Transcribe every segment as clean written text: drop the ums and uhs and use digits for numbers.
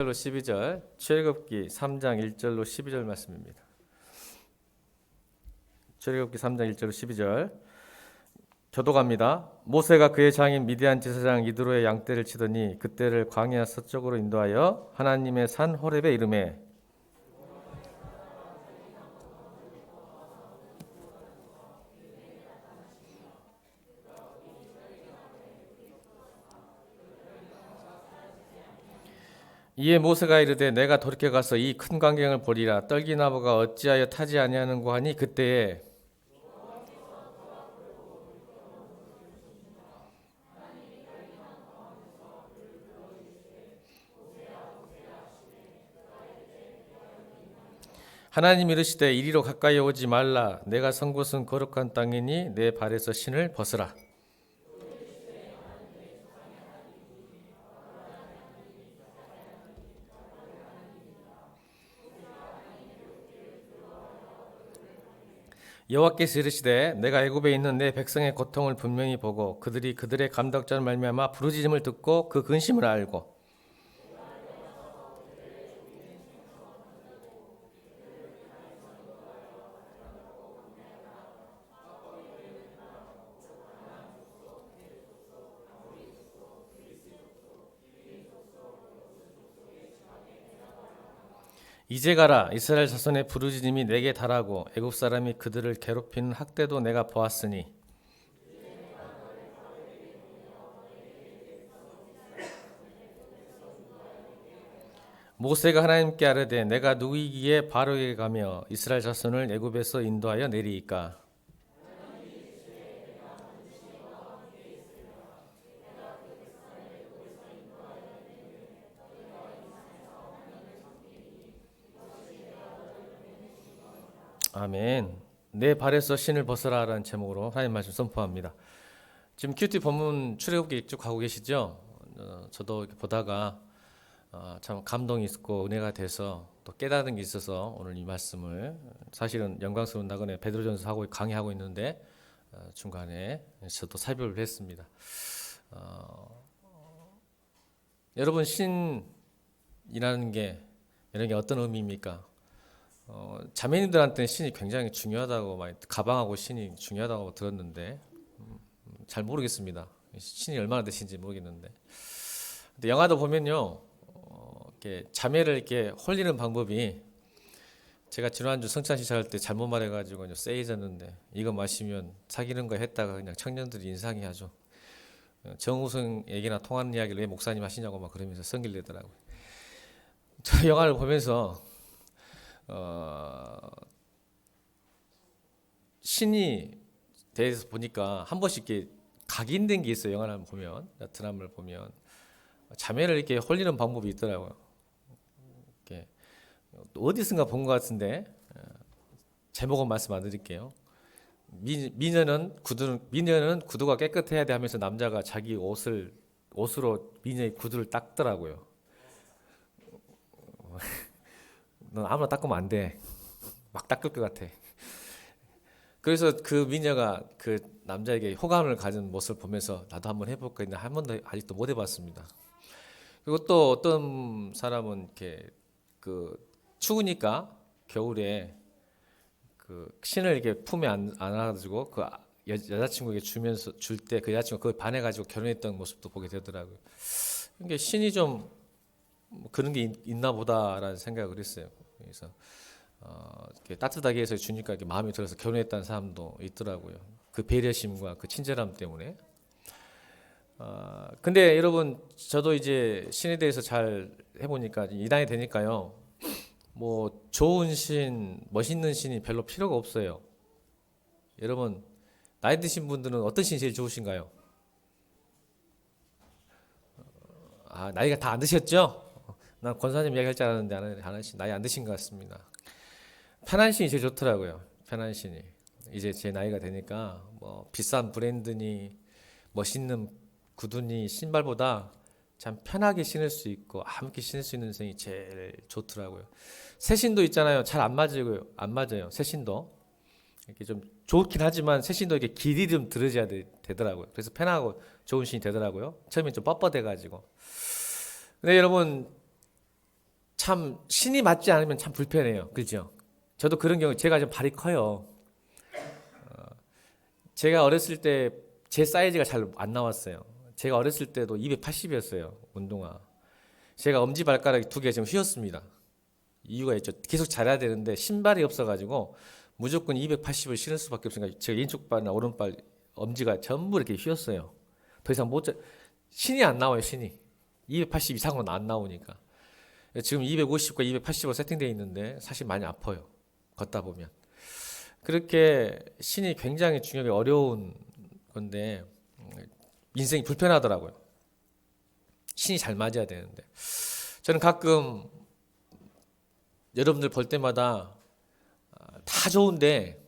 1절로 12절, 출애굽기 3장 1절로 12절 말씀입니다. 출애굽기 3장 1절로 12절 교독합니다. 모세가 그의 장인 미디안 제사장 이드로의 양떼를 치더니 그떼를 광야 서쪽으로 인도하여 하나님의 산 호렙에 이르매 이에 모세가 이르되 내가 돌이켜 가서 이 큰 광경을 보리라. 떨기나무가 어찌하여 타지 아니하는고 하니 그때에 하나님이 이르시되 이리로 가까이 오지 말라. 내가 선 곳은 거룩한 땅이니 내 발에서 신을 벗으라. 여호와께서 이르시되 내가 애굽에 있는 내 백성의 고통을 분명히 보고 그들이 그들의 감독자를 말미암아 부르짖음을 듣고 그 근심을 알고 이제 가라. 이스라엘 자손의 부르짖음이 내게 달하고 애굽 사람이 그들을 괴롭히는 학대도 내가 보았으니 모세가 하나님께 아뢰되 내가 누구이기에 바로에게 가며 이스라엘 자손을 애굽에서 인도하여 내리이까. 아멘. 내 발에서 신을 벗어라라는 제목으로 하나님 말씀 선포합니다. 지금 큐티 본문 출애굽기 쭉 가고 계시죠? 저도 이렇게 보다가 참 감동이 있고 은혜가 돼서 또 깨달은 게 있어서 오늘 이 말씀을 사실은 영광스러운 나그네 베드로전서 하고 강의하고 있는데 중간에 저도 살펴를 했습니다. 여러분 신이라는 게 이런 게 어떤 의미입니까? 자매님들한테는 신이 굉장히 중요하다고 많이 가방하고 신이 중요하다고 들었는데 잘 모르겠습니다. 신이 얼마나 되신지 모르겠는데. 근데 영화도 보면요, 이렇게 자매를 이렇게 홀리는 방법이 제가 지난주 성찬 시작할 때 잘못 말해가지고 세이졌는데 이거 마시면 사귀는 거 했다가 그냥 청년들이 인상이 아주 정우성 얘기나 통하는 이야기를 왜 목사님 하시냐고 막 그러면서 성길내더라고요. 저 영화를 보면서 신이 대해서 보니까 한 번씩 이렇게 각인된 게 있어요. 영화를 보면, 드라마를 보면 자매를 이렇게 홀리는 방법이 있더라고요. 이렇게 어디선가 본 것 같은데 제목은 말씀 안 드릴게요. 미녀는 구두가 깨끗해야 돼 하면서 남자가 자기 옷으로 미녀의 구두를 닦더라고요. 넌 아무나 닦으면 안 돼. 막 닦을 것 같아. 그래서 그 미녀가 그 남자에게 호감을 가진 모습을 보면서 나도 한번 해볼까 했는데 한 번도 아직도 못 해봤습니다. 그리고 또 어떤 사람은 이렇게 그 추우니까 겨울에 그 신을 이렇게 품에 안아가지고 그 여자친구에게 주면서 줄 때 그 여자친구가 그걸 반해가지고 결혼했던 모습도 보게 되더라고요. 이게 신이 좀 그런 게 있나 보다라는 생각을 했어요. 그래서 이렇게 따뜻하게 해서 주니까 이렇게 마음에 들어서 결혼했다는 사람도 있더라고요. 그 배려심과 그 친절함 때문에. 근데 여러분 저도 이제 신에 대해서 잘 해보니까 이 나이 되니까요. 뭐 좋은 신, 멋있는 신이 별로 필요가 없어요. 여러분 나이 드신 분들은 어떤 신이 제일 좋으신가요? 나이가 다 안 드셨죠? 난 권사님 이야기할 줄 알았는데 안 하신 나이 안 드신 것 같습니다. 편한 신이 제일 좋더라고요. 편한 신이. 이제 제 나이가 되니까 뭐 비싼 브랜드니 멋있는 구두니 신발보다 참 편하게 신을 수 있고 아무렇게 신을 수 있는 신이 제일 좋더라고요. 새 신도 있잖아요. 잘 안 맞아요. 새 신도 이렇게 좀 좋긴 하지만 새 신도 이렇게 길이 좀 들어져야 되더라고요. 그래서 편하고 좋은 신이 되더라고요. 처음엔 좀 뻣뻣해가지고. 근데 여러분 참 신이 맞지 않으면 참 불편해요. 그죠? 저도 그런 경우 제가 좀 발이 커요. 제가 어렸을 때 제 사이즈가 잘 안 나왔어요. 제가 어렸을 때도 280이었어요. 운동화. 제가 엄지발가락이 두 개 지금 휘었습니다. 이유가 있죠. 계속 자라야 되는데 신발이 없어가지고 무조건 280을 신을 수밖에 없으니까 제가 왼쪽 발이나 오른발 엄지가 전부 이렇게 휘었어요. 더 이상 못 신이 안 나와요. 신이 280 이상은 안 나오니까 지금 250과 280으로 세팅되어 있는데 사실 많이 아파요. 걷다 보면 그렇게 신이 굉장히 중요하게 어려운 건데 인생이 불편하더라고요. 신이 잘 맞아야 되는데 저는 가끔 여러분들 볼 때마다 다 좋은데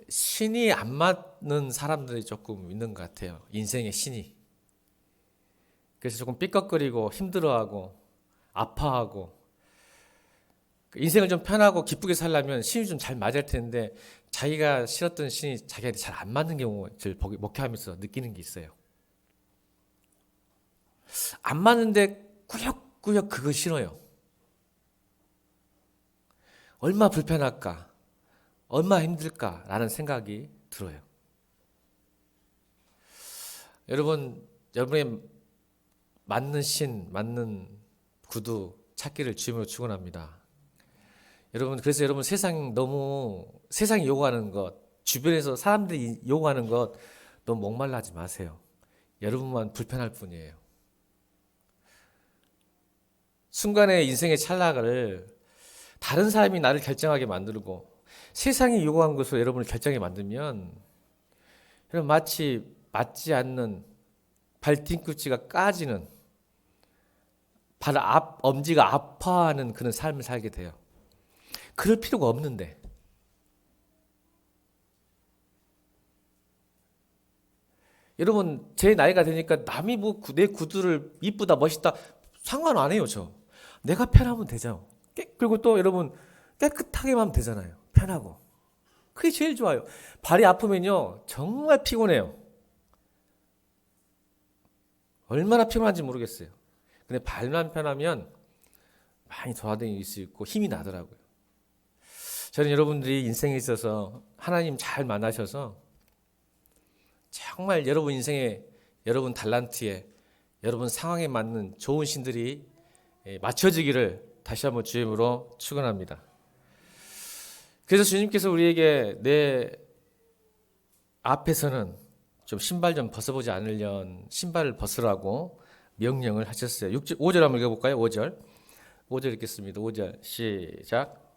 신이 안 맞는 사람들이 조금 있는 것 같아요. 인생의 신이. 그래서 조금 삐걱거리고 힘들어하고 아파하고 인생을 좀 편하고 기쁘게 살려면 신이 좀 잘 맞을 텐데 자기가 싫었던 신이 자기한테 잘 안 맞는 경우 저를 목회하면서 느끼는 게 있어요. 안 맞는데 꾸역꾸역 그거 싫어요. 얼마 불편할까? 얼마 힘들까라는 생각이 들어요. 여러분, 여러분의 맞는 신, 맞는 구두 찾기를 주님으로 축원합니다. 여러분, 그래서 여러분 세상이 요구하는 것, 주변에서 사람들이 요구하는 것 너무 목말라 하지 마세요. 여러분만 불편할 뿐이에요. 순간의 인생의 찰나를 다른 사람이 나를 결정하게 만들고 세상이 요구한 것으로 여러분을 결정하게 만들면 여러분 마치 맞지 않는 발 뒤꿈치가 까지는 발 엄지가 아파하는 그런 삶을 살게 돼요. 그럴 필요가 없는데 여러분 제 나이가 되니까 남이 뭐 내 구두를 이쁘다 멋있다 상관 안 해요. 저 내가 편하면 되죠. 그리고 또 여러분 깨끗하게만 하면 되잖아요. 편하고 그게 제일 좋아요. 발이 아프면요 정말 피곤해요. 얼마나 피곤한지 모르겠어요. 근데 발만 편하면 많이 돌아다닐 수 있고 힘이 나더라고요. 저는 여러분들이 인생에 있어서 하나님 잘 만나셔서 정말 여러분 인생에 여러분 달란트에 여러분 상황에 맞는 좋은 신들이 맞춰지기를 다시 한번 주님으로 축원합니다. 그래서 주님께서 우리에게 내 앞에서는 좀 신발 좀 벗어보지 않으련 신발을 벗으라고 명령을 하셨어요. 5절 한번 읽어볼까요? 5절 읽겠습니다. 5절 시작.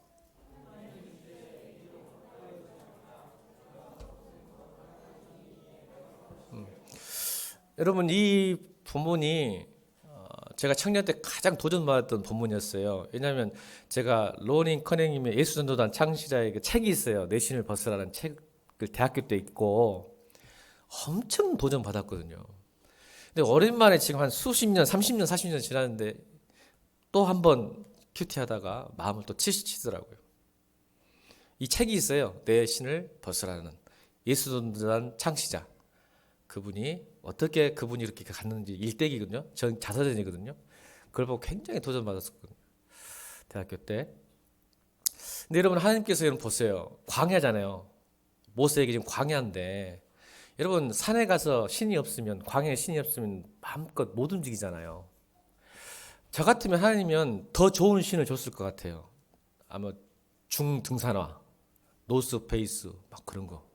여러분 이 본문이 제가 청년 때 가장 도전받았던 본문이었어요. 왜냐하면 제가 로닝 커닝님의 예수전도단 창시자의 그 책이 있어요. 내 신을 벗으라는 책을 대학교 때 읽고 엄청 도전받았거든요. 근데 오랜만에 지금 한 수십 년, 30년, 40년 지났는데 또 한 번 큐티하다가 마음을 또 치시더라고요. 이 책이 있어요. 내 신을 벗으라는 예수전도단 창시자. 그분이 어떻게 그분이 이렇게 갔는지 일대기거든요. 전 자서전이거든요. 그걸 보고 굉장히 도전받았었거든요. 대학교 때. 근데 여러분 하나님께서 여러분 보세요. 광야잖아요. 모세에게 지금 광야인데 여러분 산에 가서 신이 없으면 광야에 신이 없으면 마음껏 못 움직이잖아요. 저 같으면 하나님이면 더 좋은 신을 줬을 것 같아요. 아마 중등산화, 노스페이스 막 그런 거.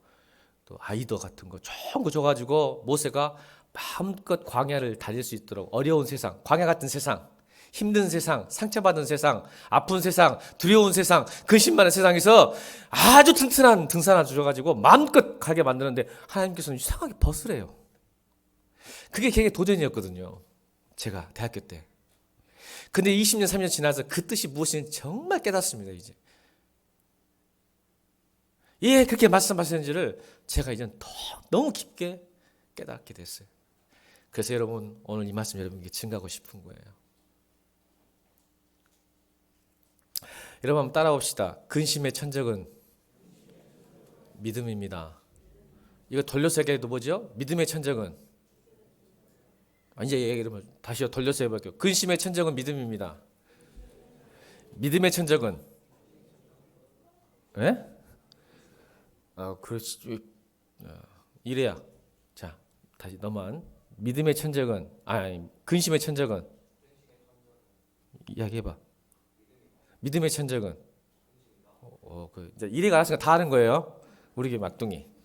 또 아이더 같은 거 좋은 거 줘가지고 모세가 마음껏 광야를 달릴 수 있도록 어려운 세상, 광야 같은 세상, 힘든 세상, 상처받은 세상, 아픈 세상, 두려운 세상, 근심 많은 세상에서 아주 튼튼한 등산화 주셔가지고 마음껏 가게 만드는데 하나님께서는 이상하게 벗으래요. 그게 굉장히 도전이었거든요. 제가 대학교 때. 근데 20년, 30년 지나서 그 뜻이 무엇인지 정말 깨닫습니다. 이제. 예, 그렇게 말씀하셨는지를 제가 이제 너무 깊게 깨닫게 됐어요. 그래서 여러분 오늘 이 말씀 여러분께 증가하고 싶은 거예요. 여러분 한번 따라봅시다. 근심의 천적은 믿음입니다. 이거 돌려서 얘기해도 뭐죠? 믿음의 천적은 이제 여러분 다시 돌려서 해볼게요. 근심의 천적은 믿음입니다. 믿음의 천적은 예? 그렇지. 이래야. 자, 다시 너만 믿음의 천적은 아니 근심의 천적은 이야기해봐. 믿음의 천적은 이제 이래가 알았으니까 다 하는 거예요. 우리 막둥이.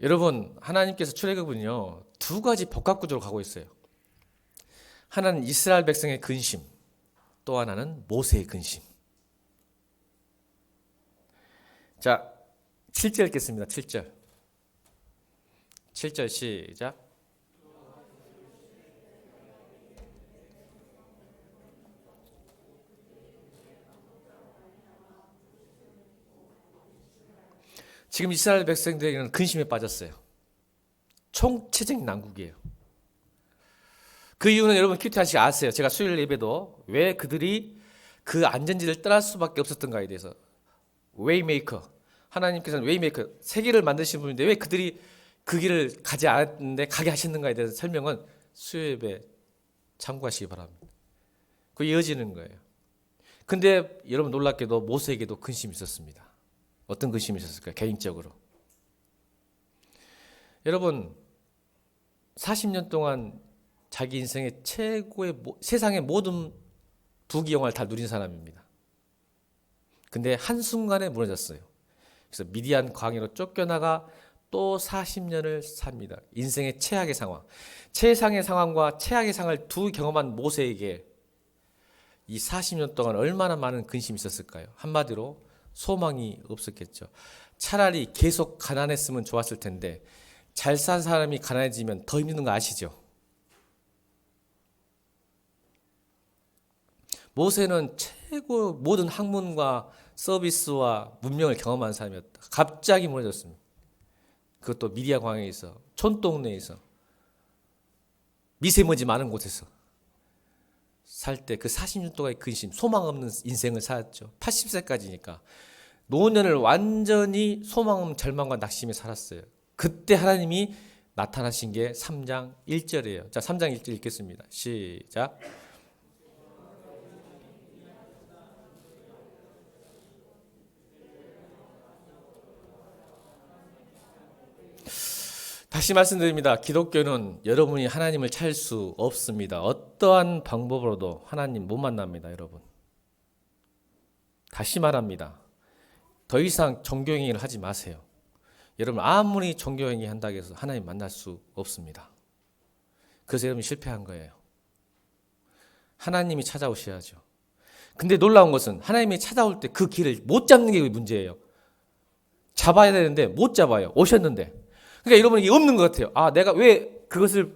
여러분 하나님께서 출애굽은요 두 가지 복합 구조로 가고 있어요. 하나는 이스라엘 백성의 근심, 또 하나는 모세의 근심. 자, 7절 읽겠습니다. 7절. 7절 시작. 지금 이스라엘 백성들에게는 근심에 빠졌어요. 총체적인 난국이에요. 그 이유는 여러분 큐티하시 아세요. 제가 수요일 예배도 왜 그들이 그 안전지를 떠날 수밖에 없었던가에 대해서 웨이메이커, 하나님께서는 웨이메이커, 세계를 만드신 분인데 왜 그들이 그 길을 가지 않았는데 가게 하셨는가에 대해서 설명은 수요 예배 참고하시기 바랍니다. 그 이어지는 거예요. 근데 여러분 놀랍게도 모세에게도 근심이 있었습니다. 어떤 근심이 있었을까요? 개인적으로. 여러분 40년 동안 자기 인생의 최고의 세상의 모든 부귀영화를 다 누린 사람입니다. 근데 한순간에 무너졌어요. 그래서 미디안 광야로 쫓겨나가 또 40년을 삽니다. 인생의 최악의 상황. 최상의 상황과 최악의 상황을 두 경험한 모세에게 이 40년 동안 얼마나 많은 근심이 있었을까요? 한마디로 소망이 없었겠죠. 차라리 계속 가난했으면 좋았을 텐데 잘 산 사람이 가난해지면 더 힘든 거 아시죠? 모세는 최고 모든 학문과 서비스와 문명을 경험한 사람이었다. 갑자기 무너졌습니다. 그것도 미디안 광야에서, 촌동네에서, 미세먼지 많은 곳에서 살 때 그 40년 동안의 근심, 소망 없는 인생을 살았죠. 80세까지니까. 노년을 완전히 소망 없는 절망과 낙심에 살았어요. 그때 하나님이 나타나신 게 3장 1절이에요. 자, 3장 1절 읽겠습니다. 시작. 다시 말씀드립니다. 기독교는 여러분이 하나님을 찾을 수 없습니다. 어떠한 방법으로도 하나님 못 만납니다, 여러분. 다시 말합니다. 더 이상 종교행위를 하지 마세요. 여러분 아무리 종교행위 한다고 해서 하나님 만날 수 없습니다. 그래서 여러분이 실패한 거예요. 하나님이 찾아오셔야죠. 근데 놀라운 것은 하나님이 찾아올 때 그 길을 못 잡는 게 문제예요. 잡아야 되는데 못 잡아요. 오셨는데. 그러니까 여러분 이게 없는 것 같아요. 아, 내가 왜 그것을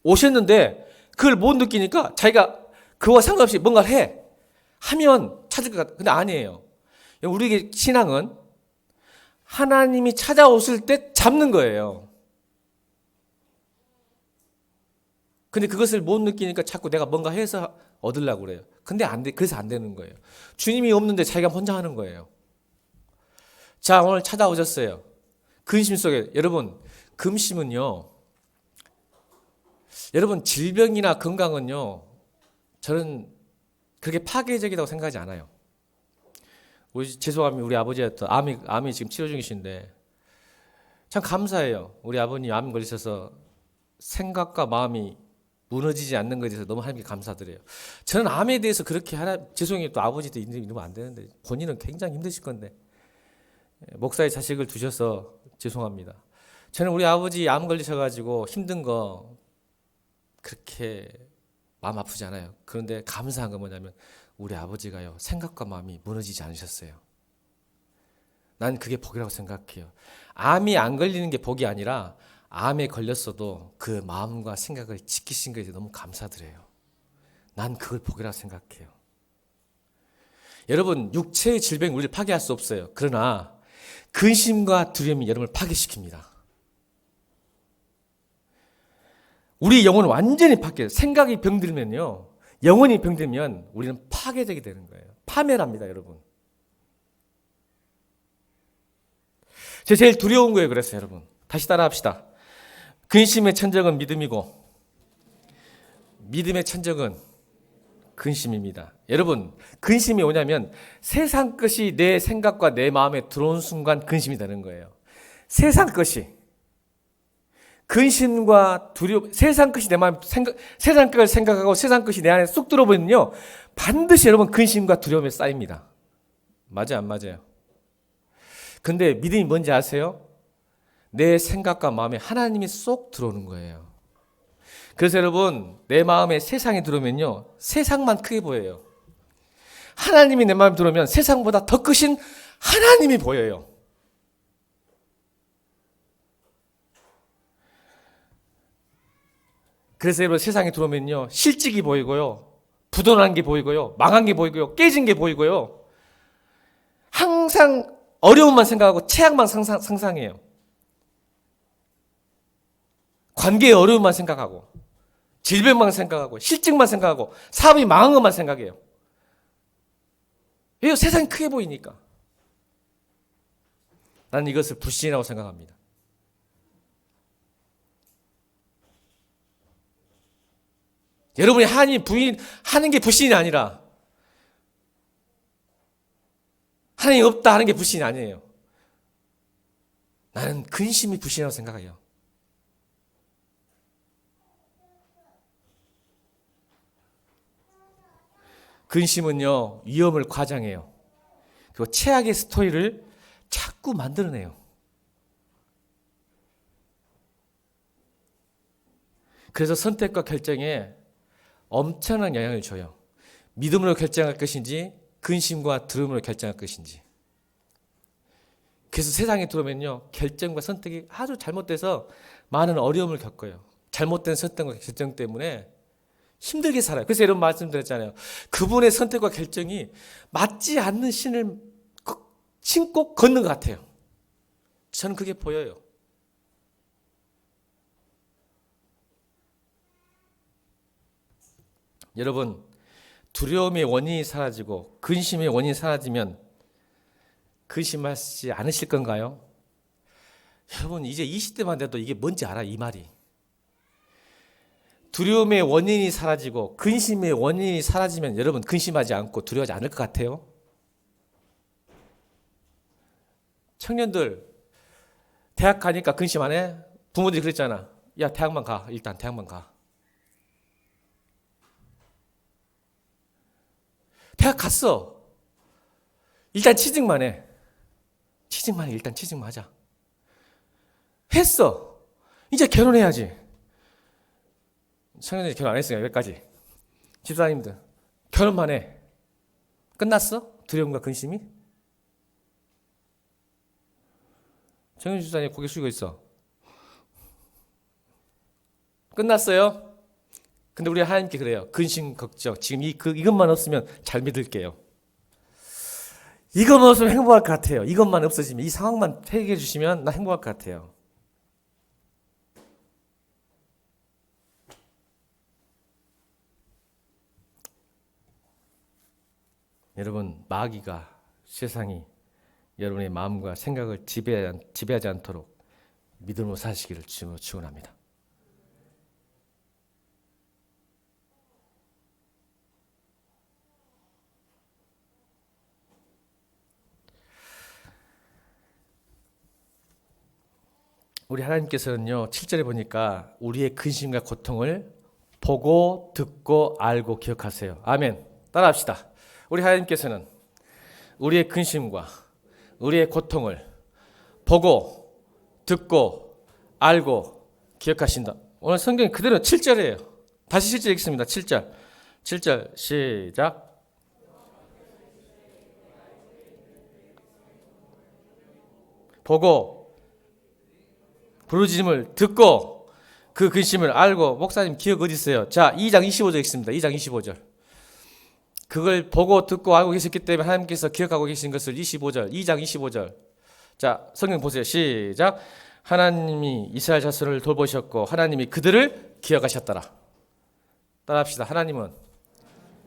오셨는데 그걸 못 느끼니까 자기가 그와 상관없이 뭔가를 해. 하면 찾을 것 같아요. 근데 아니에요. 우리의 신앙은 하나님이 찾아오실 때 잡는 거예요. 근데 그것을 못 느끼니까 자꾸 내가 뭔가 해서 얻으려고 그래요. 근데 안 돼. 그래서 안 되는 거예요. 주님이 없는데 자기가 혼자 하는 거예요. 자, 오늘 찾아오셨어요. 근심 속에. 여러분, 근심은요. 여러분, 질병이나 건강은요. 저는 그렇게 파괴적이라고 생각하지 않아요. 죄송합니다. 우리 아버지였던 암이 지금 치료 중이신데 참 감사해요. 우리 아버님 암 걸리셔서 생각과 마음이 무너지지 않는 것에 대해서 너무 하나님께 감사드려요. 저는 암에 대해서 그렇게 죄송해요. 또 아버지도 이러면 안 되는데 본인은 굉장히 힘드실 건데 목사의 자식을 두셔서 죄송합니다. 저는 우리 아버지 암 걸리셔가지고 힘든 거 그렇게 마음 아프지 않아요. 그런데 감사한 건 뭐냐면 우리 아버지가요 생각과 마음이 무너지지 않으셨어요. 난 그게 복이라고 생각해요. 암이 안 걸리는 게 복이 아니라 암에 걸렸어도 그 마음과 생각을 지키신 것에 너무 감사드려요. 난 그걸 복이라고 생각해요. 여러분 육체의 질병이 우리를 파괴할 수 없어요. 그러나 근심과 두려움이 여러분을 파괴시킵니다. 우리 영혼은 완전히 바뀌어요. 생각이 병들면요. 영혼이 병들면 우리는 파괴되게 되는 거예요. 파멸합니다, 여러분. 제일 두려운 거예요, 그래서 여러분. 다시 따라합시다. 근심의 천적은 믿음이고 믿음의 천적은 근심입니다. 여러분, 근심이 오냐면 세상 것이 내 생각과 내 마음에 들어온 순간 근심이 되는 거예요. 세상 것이. 근심과 두려움, 세상 것이 내 마음에 세상 것을 생각하고 세상 것이 내 안에 쑥 들어오면요, 반드시 여러분 근심과 두려움에 쌓입니다. 맞아요, 안 맞아요? 근데 믿음이 뭔지 아세요? 내 생각과 마음에 하나님이 쏙 들어오는 거예요. 그래서 여러분, 내 마음에 세상이 들어오면요, 세상만 크게 보여요. 하나님이 내 마음에 들어오면 세상보다 더 크신 하나님이 보여요. 그래서 여러분, 세상에 들어오면요, 실직이 보이고요, 부도난 게 보이고요, 망한 게 보이고요, 깨진 게 보이고요, 항상 어려움만 생각하고 최악만 상상해요. 관계의 어려움만 생각하고, 질병만 생각하고, 실직만 생각하고, 사업이 망한 것만 생각해요. 왜? 세상이 크게 보이니까. 나는 이것을 불신이라고 생각합니다. 여러분이 하나님 부인하는 게 불신이 아니라 하나님 없다 하는 게 불신이 아니에요. 나는 근심이 불신이라고 생각해요. 근심은요, 위험을 과장해요. 그리고 최악의 스토리를 자꾸 만들어내요. 그래서 선택과 결정에 엄청난 영향을 줘요. 믿음으로 결정할 것인지 근심과 두려움으로 결정할 것인지. 그래서 세상에 들어오면요, 결정과 선택이 아주 잘못돼서 많은 어려움을 겪어요. 잘못된 선택과 결정 때문에 힘들게 살아요. 그래서 여러분 말씀드렸잖아요. 그분의 선택과 결정이 맞지 않는 신을 신고 걷는 것 같아요. 저는 그게 보여요. 여러분, 두려움의 원인이 사라지고 근심의 원인이 사라지면 근심하지 않으실 건가요? 여러분, 이제 20대만 돼도 이게 뭔지 알아, 이 말이. 두려움의 원인이 사라지고 근심의 원인이 사라지면 여러분 근심하지 않고 두려워하지 않을 것 같아요? 청년들, 대학 가니까 근심 안 해? 부모들이 그랬잖아. 야, 대학만 가. 일단 대학만 가. 대학 갔어. 일단 취직만 해. 취직만 해. 일단 취직만 하자. 했어. 이제 결혼해야지. 청년들이 결혼 안 했으니까 여기까지. 집사님들, 결혼만 해. 끝났어? 두려움과 근심이? 청년 집사님 고개 숙이고 있어. 끝났어요? 근데 우리 하나님께 그래요. 근심, 걱정. 지금 이것만 없으면 잘 믿을게요. 이것만 없으면 행복할 것 같아요. 이것만 없어지면, 이 상황만 해결해 주시면 나 행복할 것 같아요. 여러분, 마귀가, 세상이 여러분의 마음과 생각을 지배하지 않도록 믿음으로 사시기를 주님으로 축원합니다. 우리 하나님께서는요, 7절에 보니까 우리의 근심과 고통을 보고 듣고 알고 기억하세요. 아멘. 따라합시다. 우리 하나님께서는 우리의 근심과 우리의 고통을 보고 듣고 알고 기억하신다. 오늘 성경이 그대로 7절이에요. 다시 7절 읽겠습니다. 7절. 7절 시작. 보고 부르짖음을 듣고 그 근심을 알고. 목사님 기억 어디 있어요? 자, 2장 25절 읽습니다. 2장 25절. 그걸 보고 듣고 알고 계셨기 때문에 하나님께서 기억하고 계신 것을 25절, 2장 25절. 자, 성경 보세요. 시작. 하나님이 이스라엘 자손을 돌보셨고 하나님이 그들을 기억하셨더라. 따라합시다. 하나님은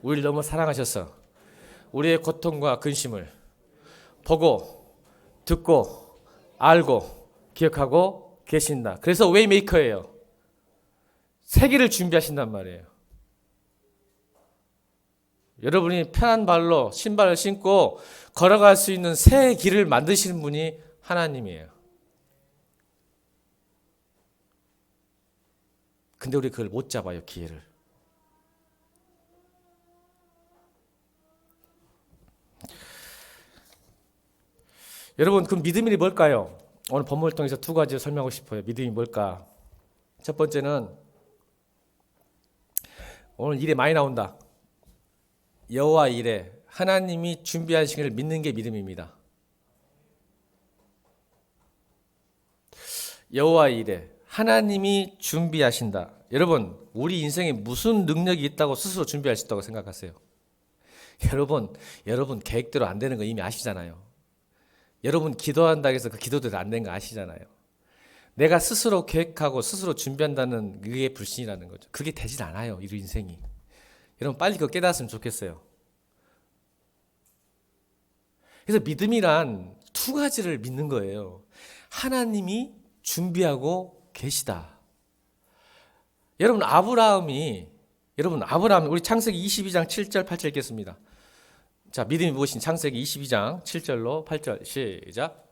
우리를 너무 사랑하셔서 우리의 고통과 근심을 보고 듣고 알고 기억하고 계신다. 그래서 웨이메이커예요. 세계를 준비하신단 말이에요. 여러분이 편한 발로 신발을 신고 걸어갈 수 있는 새 길을 만드시는 분이 하나님이에요. 근데 우리 그걸 못 잡아요, 기회를. 여러분, 그 믿음이 뭘까요? 오늘 본문을 통해서 두 가지를 설명하고 싶어요. 믿음이 뭘까? 첫 번째는 오늘 일에 많이 나온다. 여호와 일에 하나님이 준비하신 것을 믿는 게 믿음입니다. 여호와 일에 하나님이 준비하신다. 여러분, 우리 인생에 무슨 능력이 있다고 스스로 준비할 수 있다고 생각하세요? 여러분 계획대로 안 되는 거 이미 아시잖아요. 여러분 기도한다고 해서 그 기도대로 안 된 거 아시잖아요. 내가 스스로 계획하고 스스로 준비한다는 그게 불신이라는 거죠. 그게 되질 않아요, 이 인생이. 여러분 빨리 그거 깨닫으면 좋겠어요. 그래서 믿음이란 두 가지를 믿는 거예요. 하나님이 준비하고 계시다. 여러분 아브라함이 우리 창세기 22장 7절 8절 읽겠습니다. 자, 믿음이 무엇인 창세기 22장 7절로 8절 시작.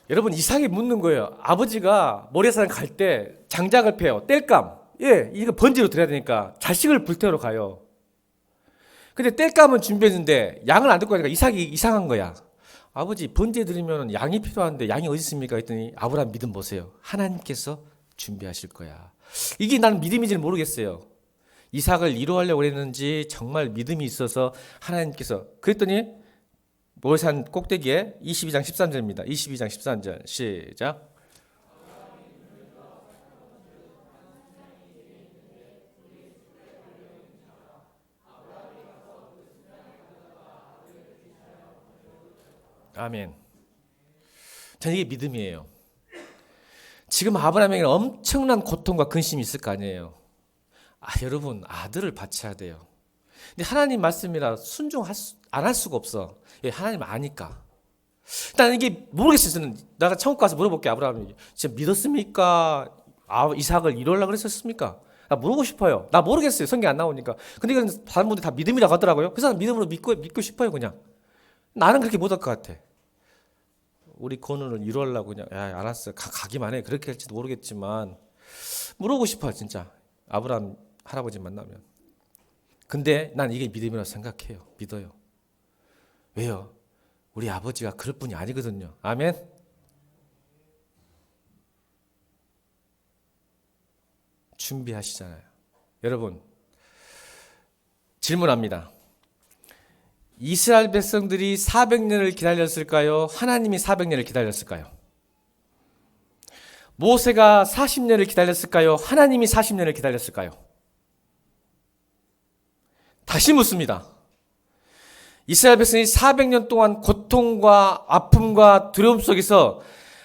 여러분 이상하게 묻는 거예요. 아버지가 모래산 갈 때 장작을 패요. 땔감. 예, 이거 번지로 드려야 되니까 자식을 불태우러 가요. 근데 땔감은 준비했는데 양을 안 듣고 하니까 이상한 거야. 아버지 번지에 드리면 양이 필요한데 양이 어디 있습니까? 했더니 아브라함 믿음 보세요. 하나님께서 준비하실 거야. 이게 나는 믿음인지는 모르겠어요. 이삭을 이루어하려고 했는지 정말 믿음이 있어서 하나님께서 그랬더니 모래산 꼭대기에 22장 13절입니다. 22장 13절 시작. 아멘. 저는 이게 믿음이에요. 지금 아브라함에게 엄청난 고통과 근심이 있을 거 아니에요. 여러분 아들을 바쳐야 돼요. 근데 하나님 말씀이라 안 할 수가 없어. 예, 하나님 아니까. 나는 이게 모르겠어요. 내가 천국 가서 물어볼게. 아브라함이 진짜 믿었습니까? 이삭을 이루려고 그랬었습니까? 나 물어보고 싶어요. 나 모르겠어요. 성경 안 나오니까. 근데 이건 다른 분들이 다 믿음이라고 하더라고요. 그래서 나는 믿음으로 믿고 싶어요. 그냥. 나는 그렇게 못할 것 같아. 우리 건우를 이루려고 그냥 알았어. 가기만 해. 그렇게 할지도 모르겠지만 물어보고 싶어요. 진짜. 아브라함 할아버지 만나면. 근데 난 이게 믿음이라고 생각해요. 믿어요. 왜요? 우리 아버지가 그럴 분이 아니거든요. 아멘. 준비하시잖아요. 여러분 질문합니다. 이스라엘 백성들이 400년을 기다렸을까요? 하나님이 400년을 기다렸을까요? 모세가 40년을 기다렸을까요? 하나님이 40년을 기다렸을까요? 다시 묻습니다. 이스라엘 백성이 400년 동안 고통과 아픔과 두려움 속에서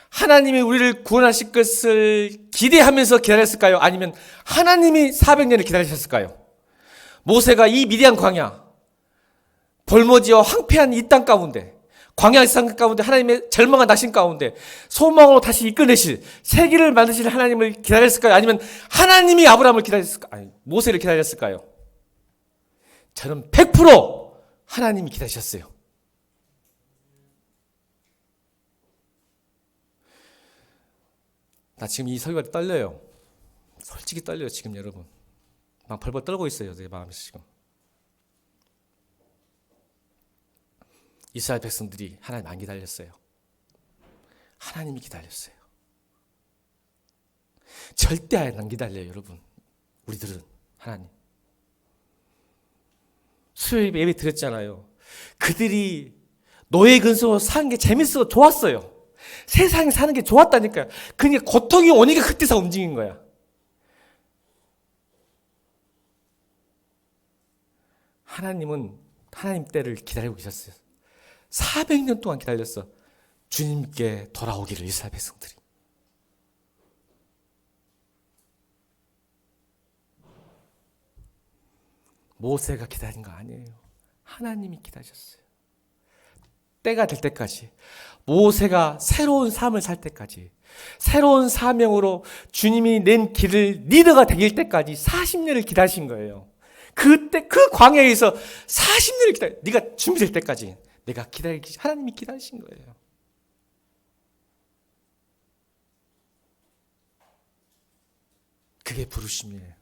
하나님이 우리를 구원하실 것을 기대하면서 기다렸을까요? 아니면 하나님이 400년을 기다리셨을까요? 모세가 이 미디안 광야, 벌모지와 황폐한 이 땅 가운데, 광야의 땅 가운데 하나님의 절망한 낙심 가운데 소망으로 다시 이끌내실 세계를 만드실 하나님을 기다렸을까요? 아니면 하나님이 아브라함을 기다렸을까요? 아니, 모세를 기다렸을까요? 저는 100% 하나님이 기다리셨어요. 나 지금 이 설교가 떨려요. 솔직히 떨려요, 지금 여러분. 막 벌벌 떨고 있어요, 내 마음에서 지금. 이스라엘 백성들이 하나님 안 기다렸어요. 하나님이 기다렸어요. 절대 안 기다려요, 여러분. 우리들은 하나님. 수요일 예배 드렸잖아요. 그들이 노예 근성으로 사는 게 재밌어 좋았어요. 세상에 사는 게 좋았다니까요. 그러니까 고통이 오니까 그때서 움직인 거야. 하나님은 하나님 때를 기다리고 계셨어요. 400년 동안 기다렸어. 주님께 돌아오기를 이스라엘 백성들이. 모세가 기다린 거 아니에요. 하나님이 기다리셨어요. 때가 될 때까지, 모세가 새로운 삶을 살 때까지, 새로운 사명으로 주님이 낸 길을 리더가 되길 때까지 40년을 기다리신 거예요. 그때 그 광야에서 40년을 기다려. 네가 준비될 때까지 내가 기다리기, 하나님이 기다리신 거예요. 그게 부르심이에요.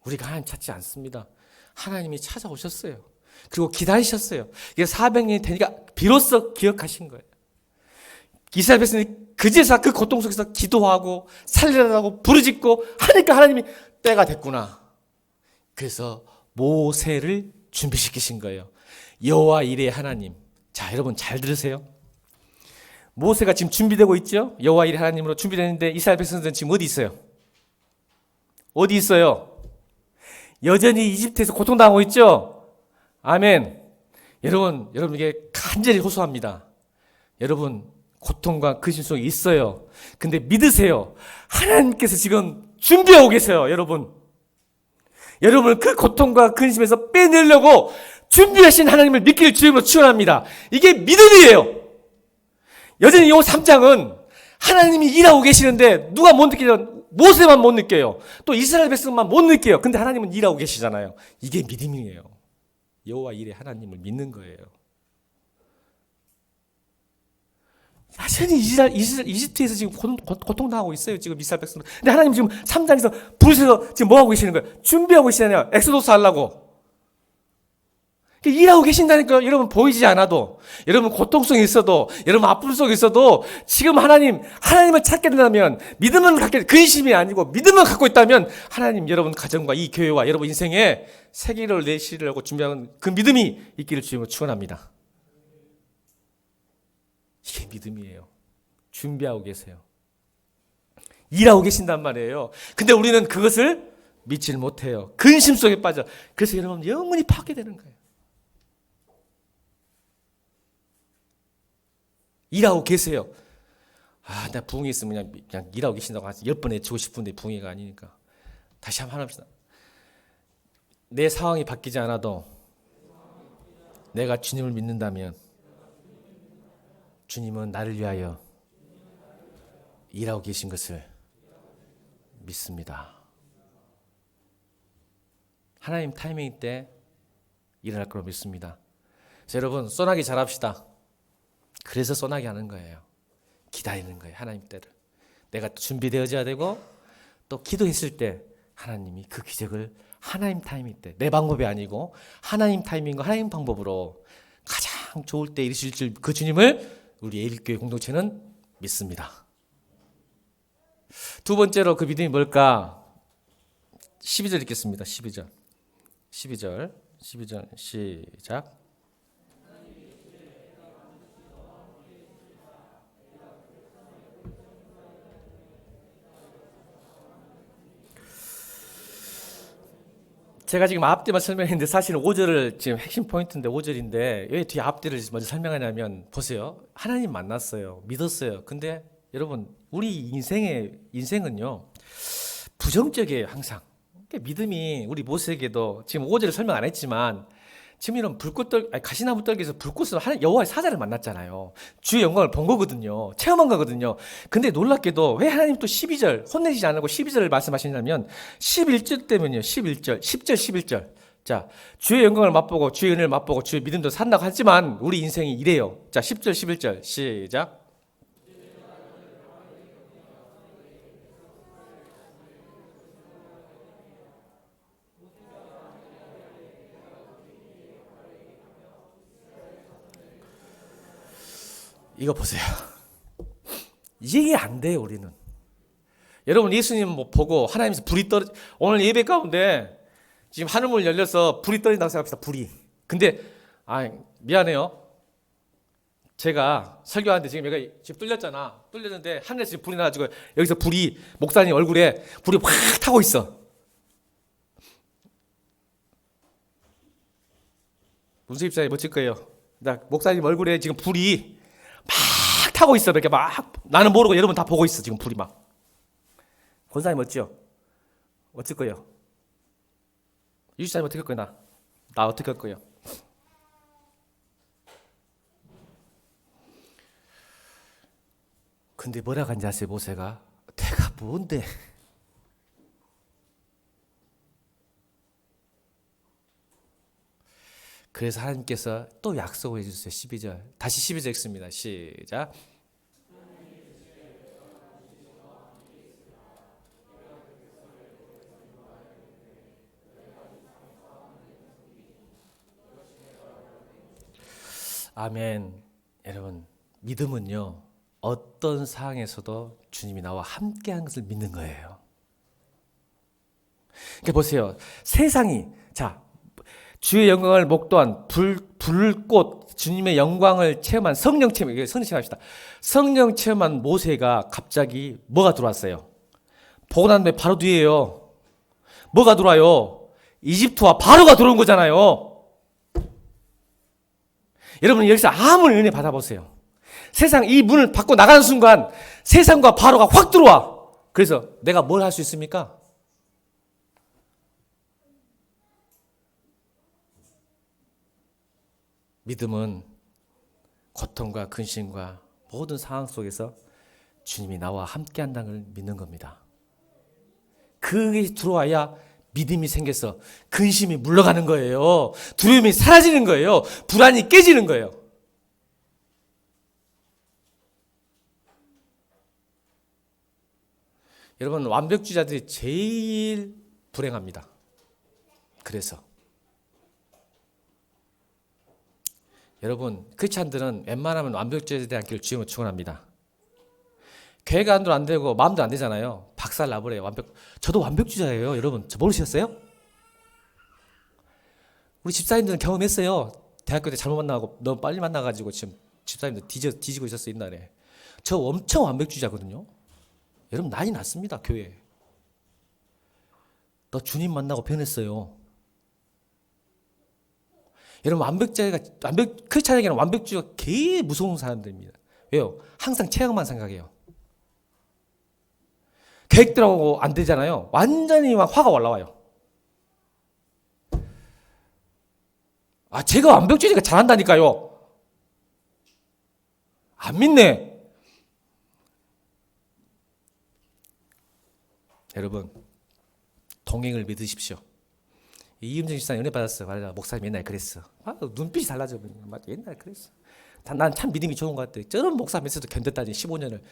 우리가 하나님 찾지 않습니다. 하나님이 찾아오셨어요. 그리고 기다리셨어요. 이게 400년이 되니까 비로소 기억하신 거예요. 이스라엘 백성이 그제서 그 고통 속에서 기도하고 살리라고 부르짖고 하니까 하나님이 때가 됐구나. 그래서 모세를 준비시키신 거예요. 여호와 이레의 하나님. 자, 여러분 잘 들으세요. 모세가 지금 준비되고 있죠? 여호와 이레 하나님으로 준비되는데 이스라엘 백성들은 지금 어디 있어요? 어디 있어요? 여전히 이집트에서 고통당하고 있죠? 아멘. 여러분에게 간절히 호소합니다. 여러분 고통과 근심 속에 있어요. 근데 믿으세요. 하나님께서 지금 준비하고 계세요. 여러분을 그 고통과 근심에서 빼내려고 준비하신 하나님을 믿기를 주님으로 축원합니다. 이게 믿음이에요. 여전히 이 3장은 하나님이 일하고 계시는데 누가 못 느끼죠? 모세만 못 느껴요. 또 이스라엘 백성만 못 느껴요. 근데 하나님은 일하고 계시잖아요. 이게 믿음이에요. 여호와 이레 하나님을 믿는 거예요. 여전히 이집트에서 지금 고통당하고 있어요. 지금 이스라엘 백성들. 근데 하나님 지금 3장에서 부르셔서 지금 뭐 하고 계시는 거예요? 준비하고 계시잖아요. 엑소도스 하려고. 일하고 계신다니까요. 여러분 보이지 않아도, 여러분 고통성이 있어도, 여러분 아픔 속에 있어도 지금 하나님을 찾게 된다면, 믿음을 갖게, 근심이 아니고 믿음을 갖고 있다면 하나님 여러분 가정과 이 교회와 여러분 인생에 세계를 내시려고 준비하는 그 믿음이 있기를 주님으로 축원합니다. 이게 믿음이에요. 준비하고 계세요. 일하고 계신단 말이에요. 근데 우리는 그것을 믿지를 못해요. 근심 속에 빠져. 그래서 여러분 영원히 파괴되는 거예요. 일하고 계세요. 나 부흥이 있으면 그냥 일하고 계신다고 10번 외치고 싶은데 부흥이가 아니니까. 다시 한번 합시다. 내 상황이 바뀌지 않아도 내가 주님을 믿는다면 주님은 나를 위하여 일하고 계신 것을 믿습니다. 하나님 타이밍 때 일어날 거로 믿습니다. 그래서 여러분 소나기 잘합시다. 그래서 소나기 하는 거예요. 기다리는 거예요. 하나님 때를. 내가 준비되어져야 되고 또 기도했을 때 하나님이 그 기적을 하나님 타이밍 때, 내 방법이 아니고 하나님 타이밍과 하나님 방법으로 가장 좋을 때 이루실 줄 그 주님을 우리 예일교회 공동체는 믿습니다. 두 번째로 그 믿음이 뭘까? 12절 읽겠습니다. 12절 시작. 제가 지금 앞뒤만 설명했는데 사실은 5절을 지금 핵심 포인트인데 5절인데 왜 뒤에 앞뒤를 먼저 설명하냐면 보세요. 하나님 만났어요. 믿었어요. 근데 여러분 우리 인생은요 부정적이에요. 항상. 믿음이 우리 모세에게도 지금 5절을 설명 안 했지만 지금 이런 가시나무 떨기에서 불꽃으로 여호와의 사자를 만났잖아요. 주의 영광을 본 거거든요. 체험한 거거든요. 근데 놀랍게도 왜 하나님 또 12절 혼내시지 않고 12절을 말씀하시냐면 11절 때문이에요. 11절, 10절, 11절. 자, 주의 영광을 맛보고 주의 은혜를 맛보고 주의 믿음도 산다고 하지만 우리 인생이 이래요. 자, 10절, 11절 시작. 이거 보세요. 이게 안 돼요, 우리는. 여러분, 예수님 보고 하나님께서 불이 오늘 예배 가운데 지금 하늘문 열려서 불이 떨어진다고 생각합시다, 불이. 근데, 미안해요. 제가 설교하는데 지금 얘가 지금 뚫렸는데 하늘에서 지금 불이 나가지고 여기서 목사님 얼굴에 불이 확 타고 있어. 문수 입사에 멋질 거예요. 목사님 얼굴에 지금 불이 막 타고 있어. 이렇게 막 나는 모르고 여러분 다 보고 있어. 지금 불이 막. 권사님 어찌요? 어쩔 거예요? 유지사님 어떻게 할 거예요? 나 어떻게 할 거예요? 근데 뭐라 간지 아세요? 모세가 내가 뭔데? 그래서 하나님께서 또 약속을 해주세요. 12절 다시 12절 읽습니다. 시작. 아멘. 여러분 믿음은요 어떤 상황에서도 주님이 나와 함께하는 것을 믿는 거예요. 그러니까 보세요. 세상이 자 주의 영광을 목도한 불꽃 주님의 영광을 체험한 성령 체험 이게 성령 체험합시다. 성령 체험한 모세가 갑자기 뭐가 들어왔어요? 보고 난 뒤에 바로 뒤에요. 뭐가 들어와요? 이집트와 바로가 들어온 거잖아요. 여러분 여기서 아무리 은혜 받아보세요. 세상 이 문을 받고 나가는 순간 세상과 바로가 확 들어와. 그래서 내가 뭘 할 수 있습니까? 믿음은 고통과 근심과 모든 상황 속에서 주님이 나와 함께 한다는 걸 믿는 겁니다. 그게 들어와야 믿음이 생겨서 근심이 물러가는 거예요. 두려움이 사라지는 거예요. 불안이 깨지는 거예요. 여러분 완벽주의자들이 제일 불행합니다. 그래서 여러분 크리스찬들은 웬만하면 완벽주의자에 대한 길을 주님을 축원합니다. 계획 안도 안 되고 마음도 안 되잖아요. 박살 나버려요. 저도 완벽주의자예요. 여러분 저 모르셨어요? 우리 집사님들은 경험했어요. 대학교 때 잘못 만나고 너무 빨리 만나가지고 지금 집사님들 뒤지고 있었어요 옛날에. 저 엄청 완벽주의자거든요. 여러분 난리 났습니다 교회에. 너 주님 만나고 변했어요. 여러분 크리스찬에게는 완벽주의가 개 무서운 사람들입니다. 왜요? 항상 체형만 생각해요. 계획대로 안 되잖아요. 완전히 막 화가 올라와요. 제가 완벽주의가 잘한다니까요. 안 믿네. 여러분 동행을 믿으십시오. 이임정 집사님 은혜 받았어. 맞아. 목사님 옛날에 그랬어. 눈빛이 달라져. 맞아. 옛날에 그랬어. 난 참 믿음이 좋은 것 같아. 저런 목사 면서도 견뎠다니 15년을.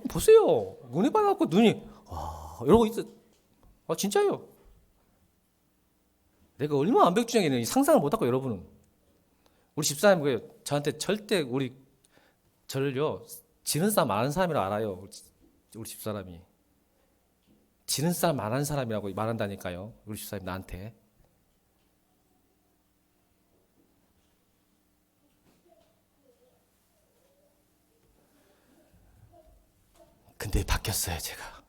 보세요. 은혜 받았고 눈이 이러고 있어. 진짜요. 내가 얼마나 완벽주의자인지 상상을 못하고 여러분은. 우리 집사님 저한테 절대 저를요 지는 사람 많은 사람이라고 알아요. 우리 집사람이. 지는 사람 많은 사람이라고 말한다니까요. 우리 집사님 나한테. 근데 바뀌었어요 제가.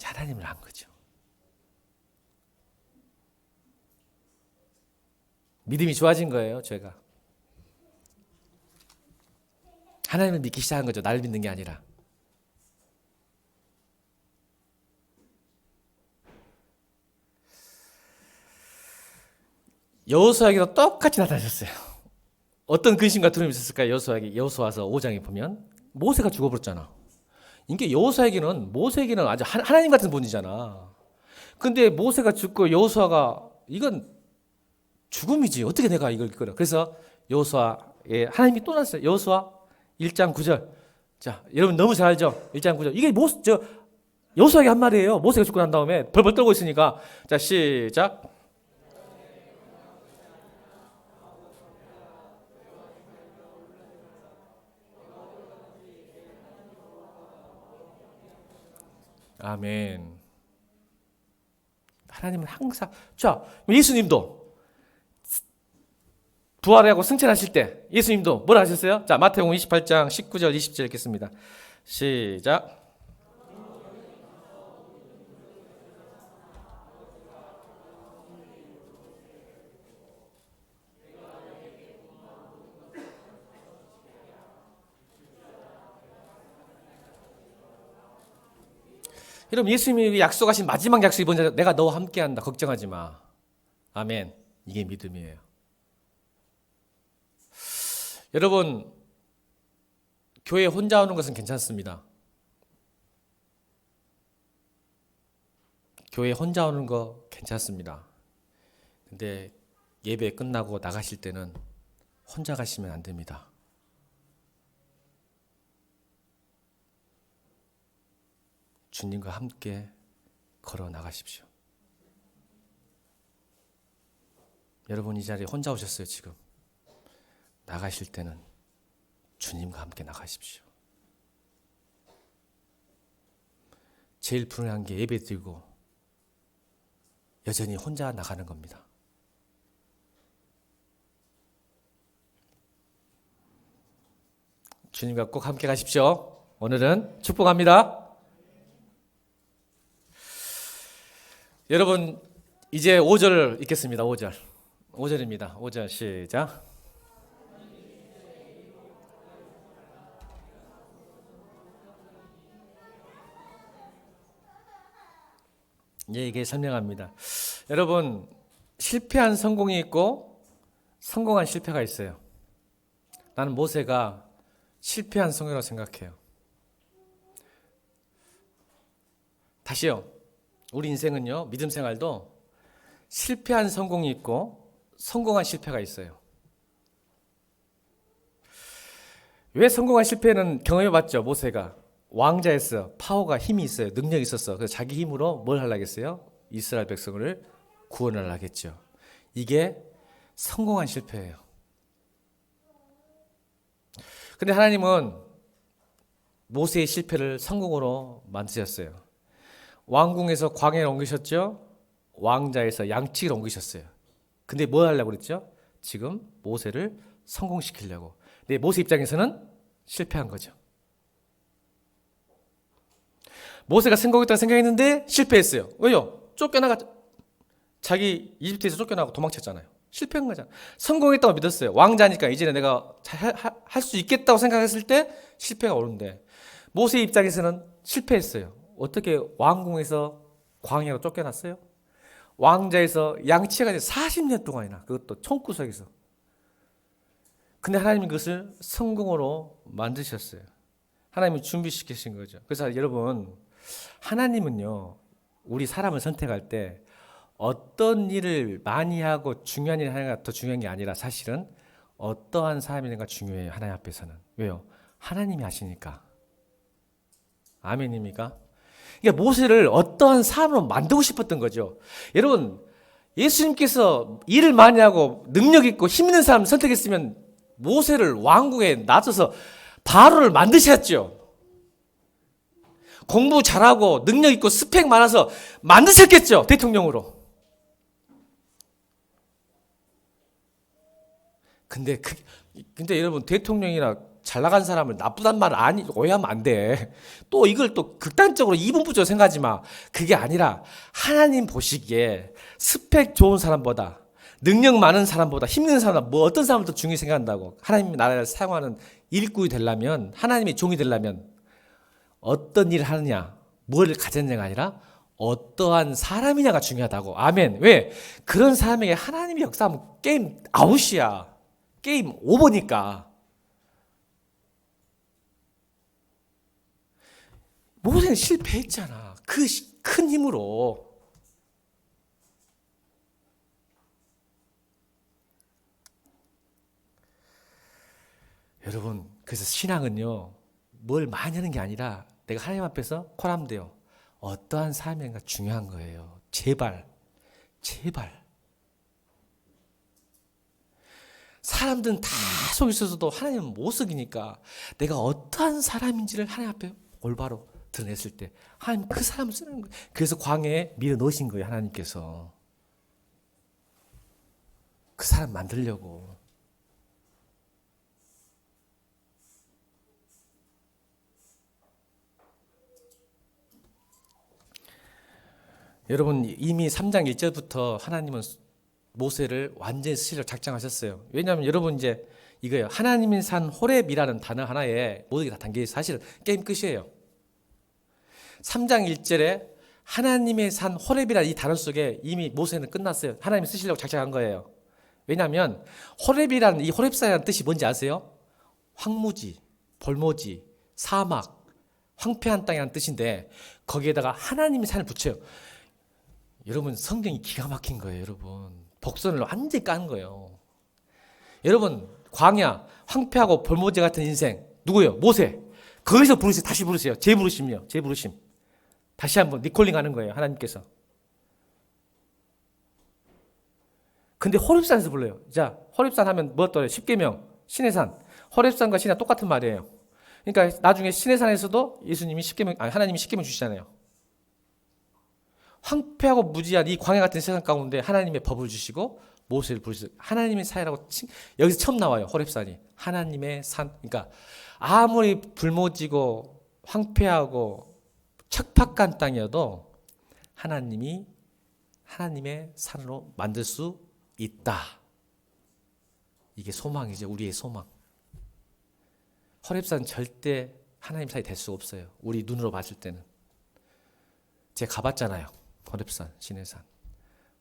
하나님을 안 거죠. 믿음이 좋아진 거예요 제가. 하나님을 믿기 시작한 거죠. 나를 믿는 게 아니라. 여호수아에게도 똑같이 나타나셨어요. 어떤 근심과 두려움이 있었을까요? 여호수아서 5장에 보면 모세가 죽어버렸잖아. 이게 모세에게는 아주 하나님 같은 분이잖아. 근데 모세가 죽고 여호수아가 이건 죽음이지. 어떻게 내가 이걸 이끌어? 그래서 여호수아에 하나님이 또 나왔어요. 여호수아 1장 9절. 자, 여러분 너무 잘 알죠? 1장 9절. 이게 여호수아에게 한 말이에요. 모세가 죽고 난 다음에 벌벌 떨고 있으니까. 자, 시작. 아멘. 하나님은 항상. 자, 예수님도 부활하고 승천하실 때 예수님도 뭐라 하셨어요? 자, 마태복음 28장 19절 20절 읽겠습니다. 시작. 여러분, 예수님이 약속하신 마지막 약속이 뭔지, 내가 너와 함께한다, 걱정하지 마. 아멘. 이게 믿음이에요. 여러분, 교회 혼자 오는 것은 괜찮습니다. 교회 혼자 오는 거 괜찮습니다. 근데 예배 끝나고 나가실 때는 혼자 가시면 안 됩니다. 주님과 함께 걸어 나가십시오. 여러분, 이 자리에 혼자 오셨어요, 지금. 나가실 때는 주님과 함께 나가십시오. 제일 불안한 게 예배 드리고 여전히 혼자 나가는 겁니다. 주님과 꼭 함께 가십시오. 오늘은 축복합니다. 여러분, 이제 5절 읽겠습니다. 5절. 5절입니다. 5절 시작. 이게 설명합니다. 여러분, 실패한 성공이 있고 성공한 실패가 있어요. 나는 모세가 실패한 성공이라고 생각해요. 다시요. 우리 인생은요, 믿음 생활도 실패한 성공이 있고 성공한 실패가 있어요. 왜 성공한 실패는 경험해 봤죠? 모세가 왕자였어. 파워가, 힘이 있어요. 능력이 있었어. 그래서 자기 힘으로 뭘 하려겠어요? 이스라엘 백성을 구원을 하겠죠. 이게 성공한 실패예요. 근데 하나님은 모세의 실패를 성공으로 만드셨어요. 왕궁에서 광야를 옮기셨죠. 왕자에서 양치기를 옮기셨어요. 근데 뭐 하려고 그랬죠? 지금 모세를 성공시키려고. 근데 모세 입장에서는 실패한 거죠. 모세가 성공했다고 생각했는데 실패했어요. 왜요? 자기 이집트에서 쫓겨나고 도망쳤잖아요. 실패한 거잖아요. 성공했다고 믿었어요. 왕자니까 이제는 내가 할 수 있겠다고 생각했을 때 실패가 오는데, 모세 입장에서는 실패했어요. 어떻게 왕궁에서 광야로 쫓겨났어요? 왕자에서 양치가 돼 40년 동안이나, 그것도 총구석에서. 근데 하나님이 그것을 성공으로 만드셨어요. 하나님이 준비시키신 거죠. 그래서 여러분, 하나님은요, 우리 사람을 선택할 때 어떤 일을 많이 하고 중요한 일을 하는가 더 중요한 게 아니라 사실은 어떠한 사람이는가 중요해요. 하나님 앞에서는. 왜요? 하나님이 하시니까. 아멘입니까? 그러니까 모세를 어떠한 사람으로 만들고 싶었던 거죠. 여러분, 예수님께서 일을 많이 하고 능력 있고 힘 있는 사람 선택했으면 모세를 왕궁에 놔둬서 바로를 만드셨죠. 공부 잘하고 능력 있고 스펙 많아서 만드셨겠죠. 대통령으로. 근데 여러분, 대통령이나 잘 나간 사람을 나쁘단 말 오해하면 안 돼. 또 이걸 또 극단적으로 이분부적으로 생각하지 마. 그게 아니라 하나님 보시기에 스펙 좋은 사람보다, 능력 많은 사람보다, 힘든 사람보다 뭐 어떤 사람을 더 중요히 생각한다고. 하나님 나라를 사용하는 일꾼이 되려면, 하나님의 종이 되려면 어떤 일을 하느냐, 뭘 가졌느냐가 아니라 어떠한 사람이냐가 중요하다고. 아멘. 왜? 그런 사람에게 하나님의 역사하면 게임 아웃이야. 게임 오버니까. 모세는 실패했잖아. 그 큰 힘으로. 여러분, 그래서 신앙은요, 뭘 많이 하는 게 아니라 내가 하나님 앞에서 콜하면 돼요. 어떠한 사람인가 중요한 거예요. 제발. 사람들은 다 속에 있어서도 하나님은 못 속이니까 내가 어떠한 사람인지를 하나님 앞에 올바로 드러냈을 때 하나님 그 사람을 쓰는 거예요. 그래서 광야에 밀어 넣으신 거예요. 하나님께서. 그 사람 만들려고. 여러분, 이미 3장 1절부터 하나님은 모세를 완전히 쓰시려고 작정하셨어요. 왜냐하면 여러분, 이제 이거예요. 하나님이 산 호렙이라는 단어 하나에 모든 게 다 담겨 있어요. 사실은 게임 끝이에요. 3장 1절에 하나님의 산 호렙이라는 이 단어 속에 이미 모세는 끝났어요. 하나님이 쓰시려고 작작한 거예요. 왜냐하면 호렙이라는 이 호렙산이라는 뜻이 뭔지 아세요? 황무지, 볼모지, 사막, 황폐한 땅이라는 뜻인데 거기에다가 하나님의 산을 붙여요. 여러분 성경이 기가 막힌 거예요. 여러분 복선을 완전히 깐 거예요. 여러분 광야, 황폐하고 볼모지 같은 인생 누구예요? 모세. 거기서 부르세요. 다시 부르세요. 재부르심이요. 재부르심. 다시 한번 리콜링 하는 거예요. 하나님께서. 근데 호렙산에서 불러요. 자, 호렙산 하면 뭐 떠요? 십계명, 시내산. 호렙산과 시내 똑같은 말이에요. 그러니까 나중에 시내산에서도 예수님이 십계명, 아니 하나님이 십계명 주시잖아요. 황폐하고 무지한 이 광야 같은 세상 가운데 하나님의 법을 주시고 모세를 부르시고 하나님의 사이라고 여기서 처음 나와요. 호렙산이 하나님의 산. 그러니까 아무리 불모지고 황폐하고 척박한 땅이어도 하나님이 하나님의 산으로 만들 수 있다. 이게 소망이죠. 우리의 소망. 호렙산 절대 하나님 사이 될 수 없어요. 우리 눈으로 봤을 때는. 제가 가봤잖아요. 호렙산, 시내산.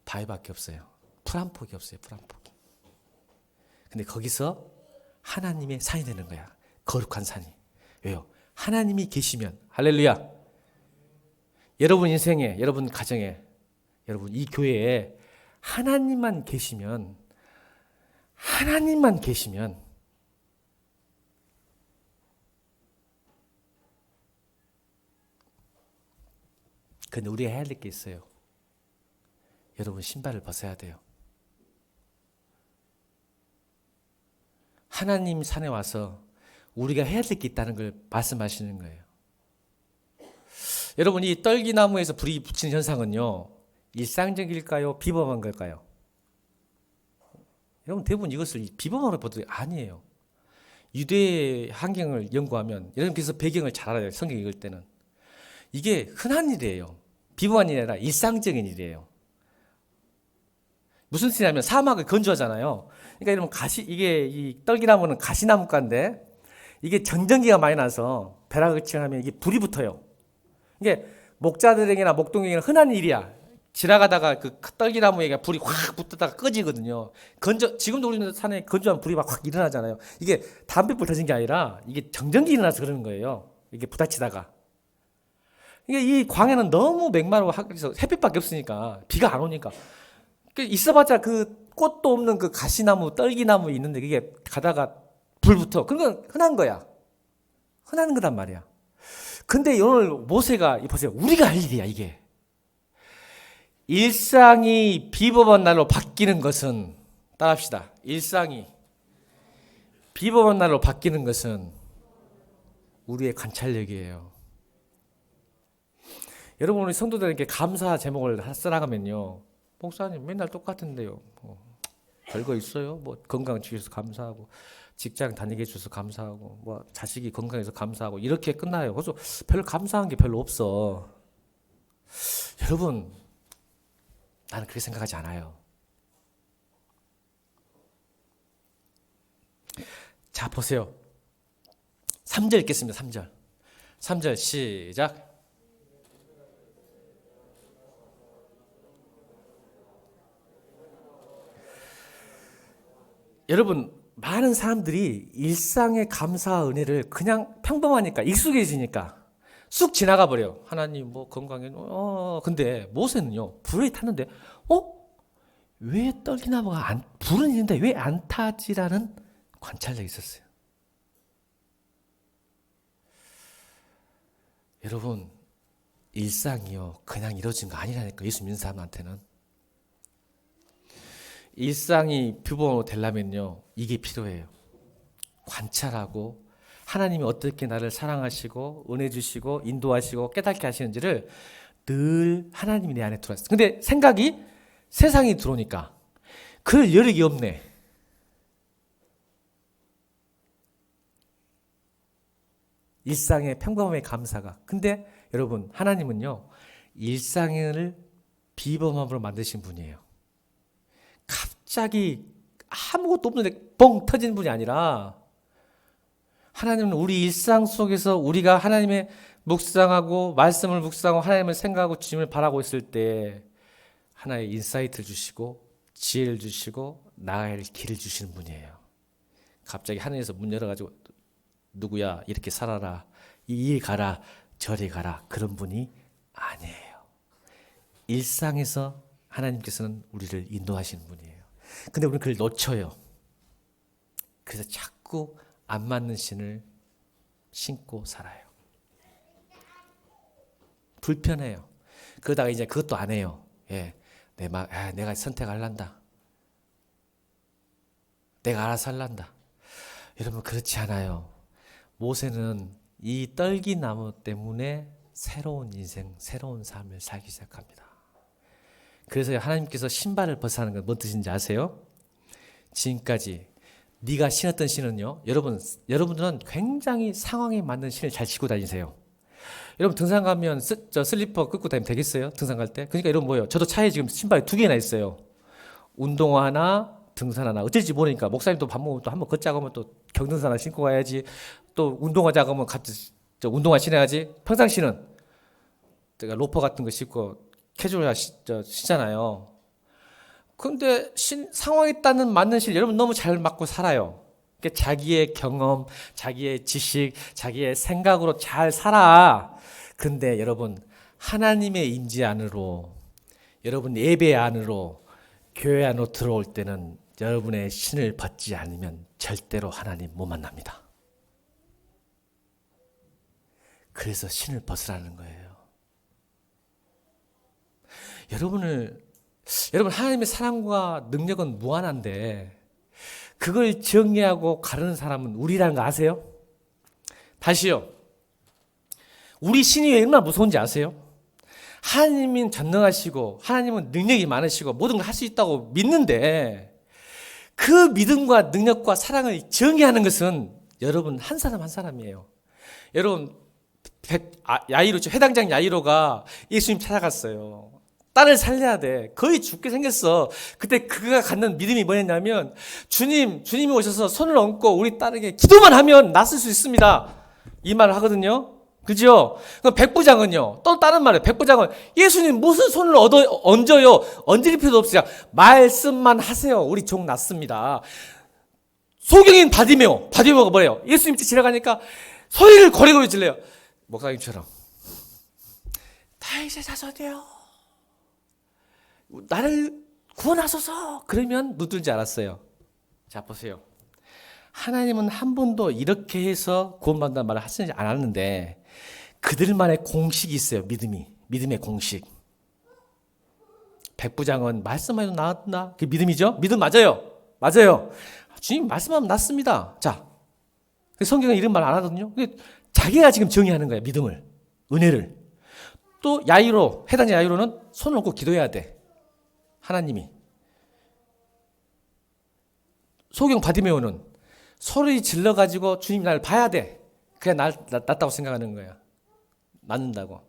바위밖에 없어요. 풀 한 폭이 없어요. 풀 한 폭이. 근데 거기서 하나님의 산이 되는 거야. 거룩한 산이. 왜요? 하나님이 계시면. 할렐루야. 여러분 인생에, 여러분 가정에, 여러분 이 교회에 하나님만 계시면 근데 우리가 해야 될 게 있어요. 여러분 신발을 벗어야 돼요. 하나님 산에 와서 우리가 해야 될 게 있다는 걸 말씀하시는 거예요. 여러분 이 떨기나무에서 불이 붙이는 현상은요. 일상적일까요? 비범한 걸까요? 여러분 대부분 이것을 비범하게 보더니 아니에요. 유대 환경을 연구하면 여러분 그래서 배경을 잘 알아요. 성경 읽을 때는. 이게 흔한 일이에요. 비범한 일이 아니라 일상적인 일이에요. 무슨 뜻이냐면 사막을 건조하잖아요. 그러니까 여러분 이게 이 떨기나무는 가시나무가인데 이게 전전기가 많이 나서 벼락을 치면 이게 불이 붙어요. 이게 목자들에게나 목동에게는 흔한 일이야. 지나가다가 그 떨기나무에 불이 확 붙다가 꺼지거든요. 지금도 우리는 산에 건조하면 불이 막 확 일어나잖아요. 이게 담뱃불 터진 게 아니라 이게 정전기 일어나서 그러는 거예요. 이게 부딪히다가. 이게 이 광야는 너무 맹마르고 햇빛밖에 없으니까 비가 안 오니까 있어봤자 그 꽃도 없는 그 가시나무, 떨기나무 있는데 이게 가다가 불 붙어. 그건 흔한 거야. 흔한 거단 말이야. 근데 오늘 모세가 보세요. 우리가 할 일이야 이게. 일상이 비범한 날로 바뀌는 것은 따라합시다. 일상이 비범한 날로 바뀌는 것은 우리의 관찰력이에요. 여러분 우리 성도들에게 감사 제목을 써나가면요. 목사님 맨날 똑같은데요. 별거 있어요? 뭐 건강 주셔서 감사하고 직장 다니게 해줘서 감사하고 뭐 자식이 건강해서 감사하고 이렇게 끝나요. 그래서 별 감사한 게 별로 없어. 여러분 나는 그렇게 생각하지 않아요. 자 보세요. 3절 읽겠습니다. 3절 시작. 여러분 많은 사람들이 일상의 감사 은혜를 그냥 평범하니까 익숙해지니까 쑥 지나가 버려요. 하나님 뭐 건강해. 근데 모세는요 불이 탔는데 왜 떨기나무가 불은 있는데 왜 안 타지라는 관찰력이 있었어요. 여러분 일상이요 그냥 이루어진 거 아니라니까. 예수 믿는 사람한테는 일상이 규범으로 되려면요 이게 필요해요. 관찰하고 하나님이 어떻게 나를 사랑하시고 은혜 주시고 인도하시고 깨닫게 하시는지를 늘 하나님이 내 안에 들어왔어요. 근데 생각이 세상이 들어오니까 그럴 여력이 없네. 일상의 평범함의 감사가. 근데 여러분 하나님은요 일상을 비범함으로 만드신 분이에요. 갑자기 아무것도 없는데 뻥 터진 분이 아니라 하나님은 우리 일상 속에서 우리가 하나님의 묵상하고 말씀을 묵상하고 하나님을 생각하고 주님을 바라고 있을 때 하나의 인사이트를 주시고 지혜를 주시고 나아갈 길을 주시는 분이에요. 갑자기 하늘에서 문 열어가지고 누구야 이렇게 살아라 이리 가라 저리 가라 그런 분이 아니에요. 일상에서 하나님께서는 우리를 인도하시는 분이에요. 근데 우리는 그걸 놓쳐요. 그래서 자꾸 안 맞는 신을 신고 살아요. 불편해요. 그러다가 이제 그것도 안 해요. 예, 내가 선택할란다. 내가 알아서 할란다. 여러분 그렇지 않아요. 모세는 이 떨기나무 때문에 새로운 인생, 새로운 삶을 살기 시작합니다. 그래서 하나님께서 신발을 벗어나는 건 뭔 뜻인지 아세요? 지금까지 네가 신었던 신은요. 여러분들은 굉장히 상황에 맞는 신을 잘 신고 다니세요. 여러분 등산 가면 슬리퍼 끌고 다니면 되겠어요? 등산 갈 때? 그러니까 여러분 뭐예요? 저도 차에 지금 신발이 2개나 있어요. 운동화 하나, 등산 하나. 어쩔지 모르니까 목사님도 밥 먹으면 또 한번 걷자고 하면 또 경등산 하나 신고 가야지. 또 운동화 작으면 갑자기 운동화 신어야지. 평상시는 제가 로퍼 같은 거 신고 캐주얼 신잖아요. 근데 상황에 따른 맞는 신 여러분 너무 잘 맞고 살아요. 그러니까 자기의 경험, 자기의 지식, 자기의 생각으로 잘 살아. 근데 여러분 하나님의 임재 안으로 여러분 예배 안으로 교회 안으로 들어올 때는 여러분의 신을 벗지 않으면 절대로 하나님 못 만납니다. 그래서 신을 벗으라는 거예요. 여러분 하나님의 사랑과 능력은 무한한데 그걸 정리하고 가르는 사람은 우리라는 거 아세요? 다시요. 우리 신이 왜 얼마나 무서운지 아세요? 하나님은 전능하시고 하나님은 능력이 많으시고 모든 걸 할 수 있다고 믿는데 그 믿음과 능력과 사랑을 정의하는 것은 여러분 한 사람 한 사람이에요. 여러분 회당장 야이로가 예수님 찾아갔어요. 딸을 살려야 돼. 거의 죽게 생겼어. 그때 그가 갖는 믿음이 뭐였냐면 주님이 오셔서 손을 얹고 우리 딸에게 기도만 하면 낫을 수 있습니다. 이 말을 하거든요. 그죠? 그럼 백부장은요. 또 다른 말이에요. 백부장은 예수님 무슨 손을 얹어요. 얹을 필요도 없어요. 말씀만 하세요. 우리 종 낫습니다. 소경인 바디메오가 뭐래요? 예수님 께 지나가니까 소리를 고래고래 질러요. 목사님처럼 다윗의 자손이요. 나를 구원하소서. 그러면 누군지 알았어요. 자 보세요. 하나님은 한 번도 이렇게 해서 구원받는다는 말을 하시지 않았는데 그들만의 공식이 있어요. 믿음의 공식. 백부장은 말씀하면 나았나? 그게 믿음이죠? 믿음 맞아요. 주님 말씀하면 낫습니다. 자, 성경은 이런 말 안 하거든요. 자기가 지금 정의하는 거예요. 믿음을, 은혜를. 또 해당 야이로는 손을 얹고 기도해야 돼. 하나님이. 소경 바디메오는 소리 질러가지고 주님 나를 봐야 돼. 그래 낫다고 생각하는 거야. 맞는다고.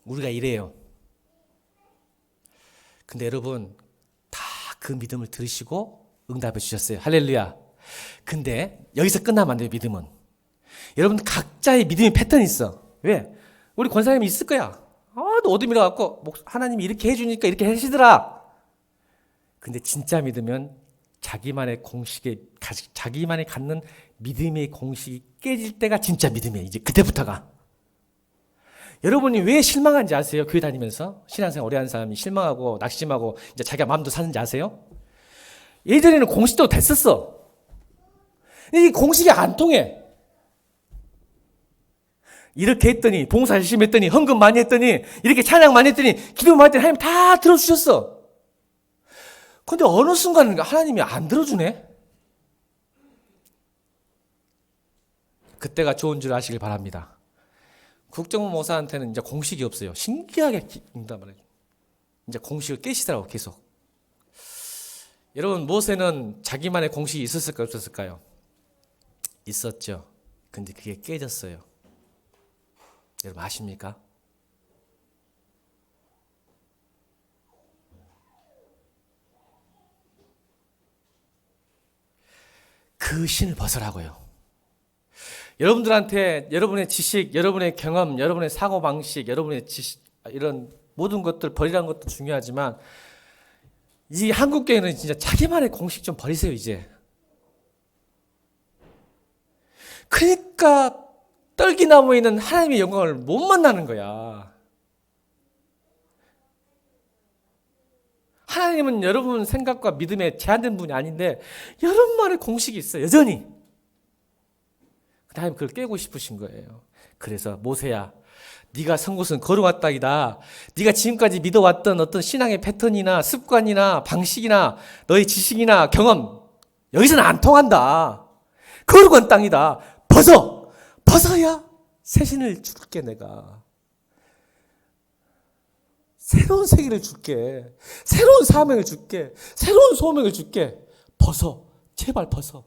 우리가 이래요. 근데 여러분 다 그 믿음을 들으시고 응답해 주셨어요. 할렐루야. 근데 여기서 끝나면 안 돼요. 믿음은. 여러분 각자의 믿음의 패턴이 있어. 왜? 우리 권사님이 있을 거야. 너 어둠이라 갖고 하나님이 이렇게 해주니까 이렇게 하시더라. 근데 진짜 믿으면 자기만의 갖는 믿음의 공식이 깨질 때가 진짜 믿음이에요. 이제 그때부터가. 여러분이 왜 실망한지 아세요? 교회 다니면서 신앙생활 오래 하는 사람이 실망하고 낙심하고 이제 자기가 마음도 사는지 아세요? 예전에는 공식도 됐었어. 이 공식이 안 통해. 이렇게 했더니 봉사 열심히 했더니 헌금 많이 했더니 이렇게 찬양 많이 했더니 기도 많이 했더니 하나님 다 들어주셨어. 근데 어느 순간 하나님이 안 들어주네. 그때가 좋은 줄 아시길 바랍니다. 국정원 모사한테는 이제 공식이 없어요. 신기하게 응답을 해요. 이제 공식을 깨시더라고 계속. 여러분 모세는 자기만의 공식이 있었을까요? 없었을까요? 있었죠. 근데 그게 깨졌어요. 여러분 아십니까? 그 신을 벗으라고요. 여러분들한테 여러분의 지식, 여러분의 경험, 여러분의 사고방식, 여러분의 지식, 이런 모든 것들 버리라는 것도 중요하지만 이 한국교회는 진짜 자기만의 공식 좀 버리세요, 이제. 그러니까 떨기나무에 있는 하나님의 영광을 못 만나는 거야. 하나님은 여러분 생각과 믿음에 제한된 분이 아닌데 여러분만의 공식이 있어요, 여전히. 하나님 그걸 깨고 싶으신 거예요. 그래서 모세야, 네가 선 곳은 거룩한 땅이다. 네가 지금까지 믿어왔던 어떤 신앙의 패턴이나 습관이나 방식이나 너의 지식이나 경험, 여기서는 안 통한다. 거룩한 땅이다. 벗어야 새 신을 줄게. 내가 새로운 세계를 줄게. 새로운 사명을 줄게. 새로운 소명을 줄게. 벗어. 제발 벗어.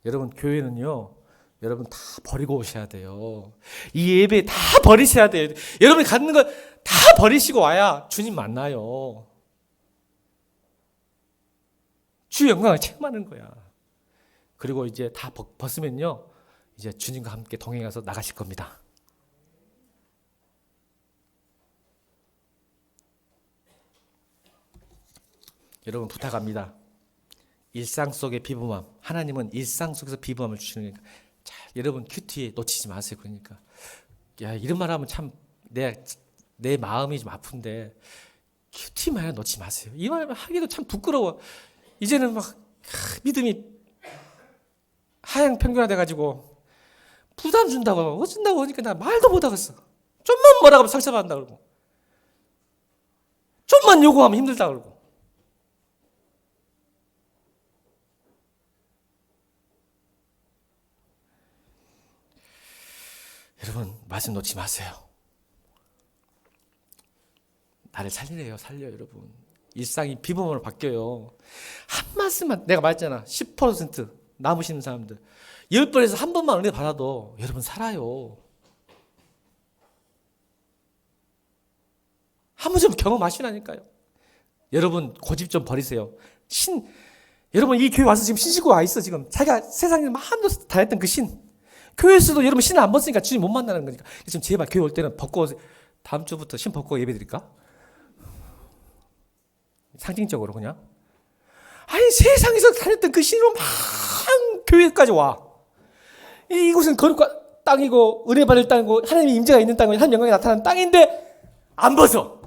여러분, 교회는요, 여러분 다 버리고 오셔야 돼요. 이 예배 다 버리셔야 돼요. 여러분이 갖는 거 다 버리시고 와야 주님 만나요. 주 영광을 체험하는 거야. 그리고 이제 다 벗으면요, 이제 주님과 함께 동행해서 나가실 겁니다. 여러분 부탁합니다. 일상 속의 비범함. 하나님은 일상 속에서 비범함을 주시는 거니까 여러분 큐티 놓치지 마세요. 그러니까 야, 이런 말 하면 참 내 마음이 좀 아픈데 큐티만 놓지 마세요. 이 말 하기도 참 부끄러워. 이제는 막 믿음이 하향 평준화 가지고 부담 준다고 어쩐다고 하니까 나 말도 못 하겠어. 좀만 뭐라고 하면 상처받는다 그러고 좀만 요구하면 힘들다 그러고. 여러분 말씀 놓지 마세요. 나를 살리래요. 살려 여러분. 일상이 비범함으로 바뀌어요. 한 말씀만, 내가 말했잖아. 10% 남으시는 사람들 10번에서 한 번만 은혜 받아도 여러분 살아요. 한 번 좀 경험하시라니까요. 여러분 고집 좀 버리세요. 여러분 이 교회 와서 지금 신시고 와 있어. 지금 자기가 세상에 마음대로 다 했던 그 교회에서도 여러분 신을 안 벗으니까 주님 못 만나는 거니까. 지금 제발 교회 올 때는 벗고 오세요. 다음 주부터 신 벗고 예배 드릴까? 상징적으로 그냥. 아니 세상에서 다녔던 그 신으로 막 교회까지 와. 이곳은 거룩한 땅이고 은혜 받을 땅이고 하나님의 임재가 있는 땅이고 하나님 영광이 나타나는 땅인데 안 벗어.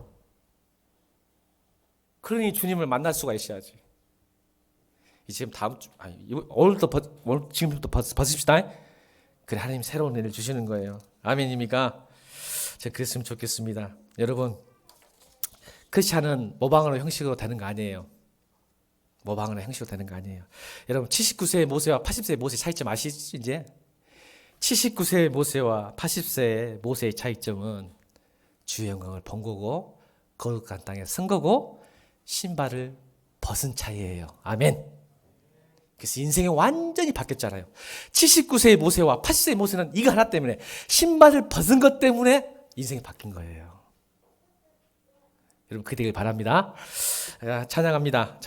그러니 주님을 만날 수가 있어야지. 지금 다음 주 오늘 지금부터 벗읍시다. 그래 하나님 새로운 은혜를 주시는 거예요. 아멘입니까? 제가 그랬으면 좋겠습니다. 여러분 크리스찬은 모방으로 형식으로 되는 거 아니에요. 모방으로 형식으로 되는 거 아니에요. 여러분 79세의 모세와 80세의 모세 차이점 아시죠? 이제 79세의 모세와 80세의 모세의 차이점은 주의 영광을 본 거고 거룩한 땅에 선 거고 신발을 벗은 차이예요. 아멘. 그래서 인생이 완전히 바뀌었잖아요. 79세의 모세와 80세의 모세는 이거 하나 때문에 신발을 벗은 것 때문에 인생이 바뀐 거예요. 여러분 그게 되길 바랍니다. 찬양합니다.